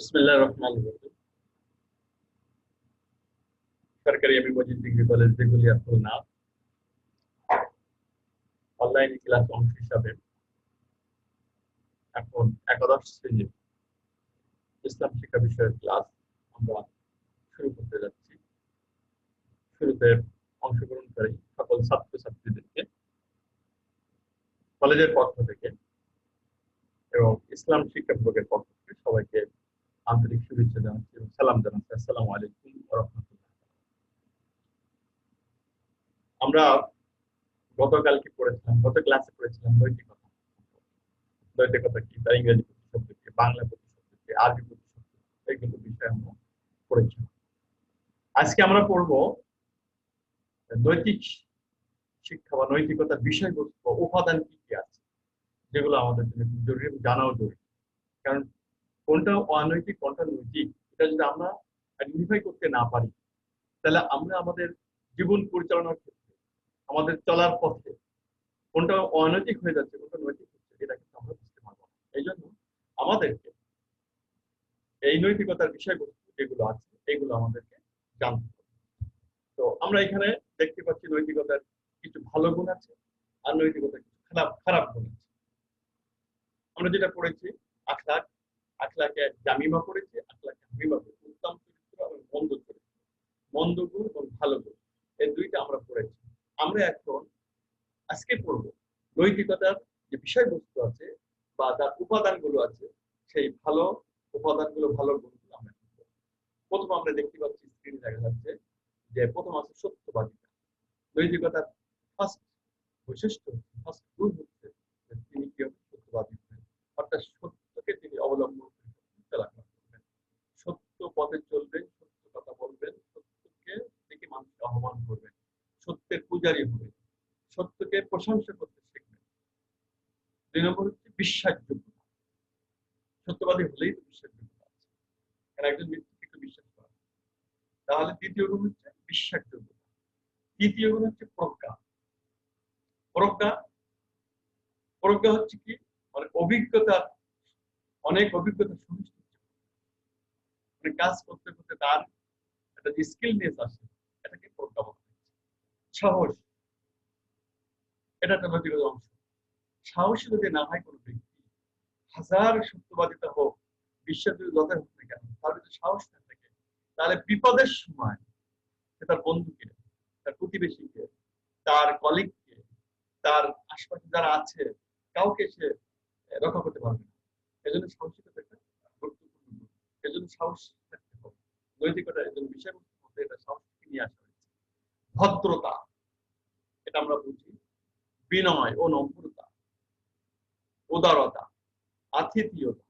বিসমিল্লাহির রহমানির রহিম। সরকারি আমি Majid degree college Beguliya Khulna online class অংশ হিসাবে এখন একাদশ শ্রেণীর ইসলাম শিক্ষা বিষয়ের ক্লাস আমরা শুরু করতে যাচ্ছি। শুরুতে অংশগ্রহণকারী সকল ছাত্রছাত্রীদেরকে কলেজের পক্ষ থেকে এবং ইসলাম শিক্ষা বিভাগের পক্ষ থেকে সবাইকে আন্তরিক শুভেচ্ছা জানাচ্ছি এবং সালাম জানাচ্ছি। আসসালামু আলাইকুম ওয়া রাহমাতুল্লাহ। আমরা গতকালকে পড়েছিলাম, গত ক্লাসে পড়েছিলাম নৈতিকতা। নৈতিকতা কি, তার ইংরেজি প্রতিশব্দ কি, বাংলা প্রতিশব্দ কি, আরবি প্রতিশব্দ কি, এইগুলো বিষয় আমরা পড়েছিলাম। আজকে আমরা পড়বো নৈতিক শিক্ষা বা নৈতিকতার বিষয়বস্তু বা উপাদান কি কি আছে, যেগুলো আমাদের জন্য খুব জরুরি এবং জানাও জরুরি। কারণ কোনটা অনৈতিক কোনটা নৈতিক এটা যদি আমরা আইডেন্টিফাই করতে না পারি, তাহলে আমরা আমাদের জীবন পরিচালনার ক্ষেত্রে, আমাদের চলার পথে কোনটা অনৈতিক হয়ে যাচ্ছে কোনটা নৈতিক হচ্ছে এটা কিন্তু আমরা বুঝতে পারবো না। এই জন্য আমাদেরকে এই নৈতিকতার বিষয়বস্তু যেগুলো আছে এগুলো আমাদেরকে জানতে হবে। তো আমরা এখানে দেখতে পাচ্ছি নৈতিকতার কিছু ভালো গুণ আছে আর নৈতিকতার কিছু খারাপ খারাপ গুণ আছে। আমরা যেটা পড়েছি আখলাক, আখলাকে জামিমা পড়েছি, আখলাকে হামিমা পড়েছি, উত্তম চরিত্র এবং মন্দ চরিত্র, মন্দ গুণ এবং ভালো গুণ, এই দুইটা আমরা পড়েছি। আমরা এখন আজকে পড়ব নৈতিকতার যে বিষয়বস্তু আছে বা যার উপাদানগুলো আছে, সেই ভালো উপাদানগুলো ভালো গুণগুলো আমরা পড়ব। প্রথম আমরা দেখতে পাচ্ছি স্ক্রিনে দেখা যাচ্ছে যে প্রথম আছে সত্যবাদিতা। নৈতিকতার ফার্স্ট বৈশিষ্ট্য, ফার্স্ট গুণ হচ্ছে যে তিনি কি হবে, সত্যবাদী হবেন। অর্থাৎ সত্যকে তিনি অবলম্বন করে চলাফেরা করবেন, সত্য পথে চলবেন, সত্য কথা বলবেন, সত্যকে থেকে মানুষকে আহ্বান করবেন, সত্যের পূজারী হবেন, সত্যকে প্রশংসা করতে শিখবেন। দুই নম্বর হচ্ছে বিশ্বাসযোগ্যতা। সত্যবাদী হলেই তো বিশ্বাসযোগ্যতা আছে, কারণ একজন ব্যক্তিকে একটু বিশ্বাস করা। তাহলে দ্বিতীয় গুণ হচ্ছে বিশ্বাসযোগ্যতা। তৃতীয় গুণ হচ্ছে প্রজ্ঞা। প্রজ্ঞা, প্রজ্ঞা হচ্ছে কি, মানে অভিজ্ঞতা, অনেক অভিজ্ঞতা সুনিশ্চিত, মানে কাজ করতে করতে তার একটা যে স্কিলনেস আছে এটাকে প্রজ্ঞা বলা হচ্ছে। সাহস, এটা একটা নৈতিকতার অংশ। সাহসী যদি না হয় কোনো ব্যক্তি, হাজার সত্যবাদিতা হোক, বিশ্বাস যদি যতই হোক না কেন, তার যদি সাহস না থাকে, তাহলে বিপদের সময় সে তার বন্ধুকে, তার প্রতিবেশীকে, তার কলিগকে, তার আশপাশে যারা আছে কাউকে সে রক্ষা করতে পারবে না। এজন্য সাহসিকতা একটা গুরুত্বপূর্ণ গুণ। এজন্য সাহস থাকতে হবে। নৈতিকতা এজন্য বিষয়বস্তুর মধ্যে এটা সাহসকে নিয়ে আসা হয়েছে। ভদ্রতা, এটা আমরা বুঝি বিনয় ও নম্রতা, উদারতা, আতিথেয়তা।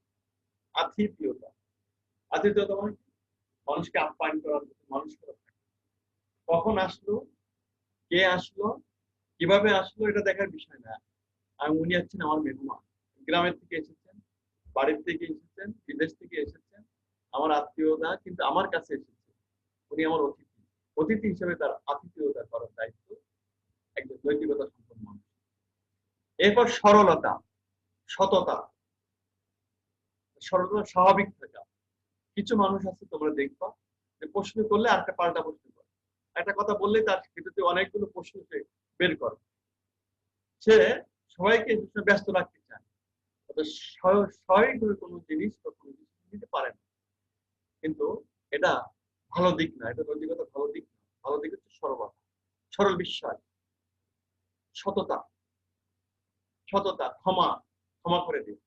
আতিথেয়তা, আতিথেয়তা মানে কি? মানুষকে আপ্যায়ন করার মতো মানুষের থাকে। কখন আসলো, কে আসলো, কিভাবে আসলো এটা দেখার বিষয় না। আমি উনি হচ্ছেন আমার মেহমান, গ্রামের থেকে এসেছেন, বাড়ির থেকে এসেছেন, বিদেশ থেকে এসেছেন, আমার আত্মীয়তা, কিন্তু আমার কাছে এসেছে, উনি আমার অতিথি। অতিথি হিসেবে তার আতিথেয়তা করার দায়িত্ব একজন নৈতিকতা সম্পন্ন মানুষ। এরপর সরলতা, সততা। সরলতা স্বাভাবিক থাকা। কিছু মানুষ আছে তোমরা দেখবা যে প্রশ্ন করলে আরেকটা পাল্টা প্রশ্ন করে, একটা কথা বললে তার ভিতরে অনেকগুলো প্রশ্ন সে বের করে। সে সবাইকে ব্যস্ত রাখতে চায়, স্বাভাবিকভাবে কোনো জিনিস বা কোনো কিছু নিতে পারে না। কিন্তু এটা ভালো দিক না, এটা নৈতিকতা ভালো দিক না। ভালো দিক হচ্ছে সরলতা, সরল বিশ্বাস, সততা, সততা, ক্ষমা, ক্ষমা করে দিন।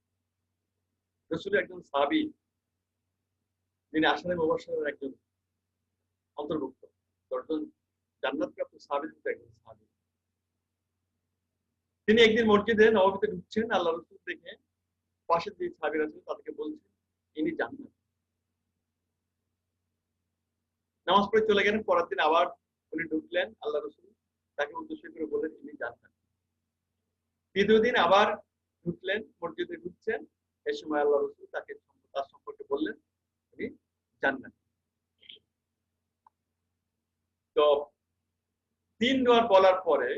রসুলের একজন সাহাবী, যিনি আশারে মুবাশশারের একজন অন্তর্ভুক্ত, 10 জন জান্নাতপ্রাপ্ত সাহাবীর মধ্যে একজন সাহাবী। তিনি একদিন মসজিদে নববীতে ঢুকছেন, আল্লাহ রাসূল দেখে পাশে যে সাহাবীরা ছিল তাদেরকে বলছেন ইনি জান্নাত। নামাজ পড়ে চলে গেলেন, পরের দিন আবার উনি ঢুকলেন, আল্লাহ রাসূল তাকে উদ্দেশ্য করে বললেন ইনি জান্নাত। তৃতীয় দিন আবার ঢুকলেন, মসজিদে ঢুকছেন, এই সময় আল্লাহ রাসূল তাকে তার সম্পর্কে বললেন উনি জান্নাত। তো 3 বার বলার পরে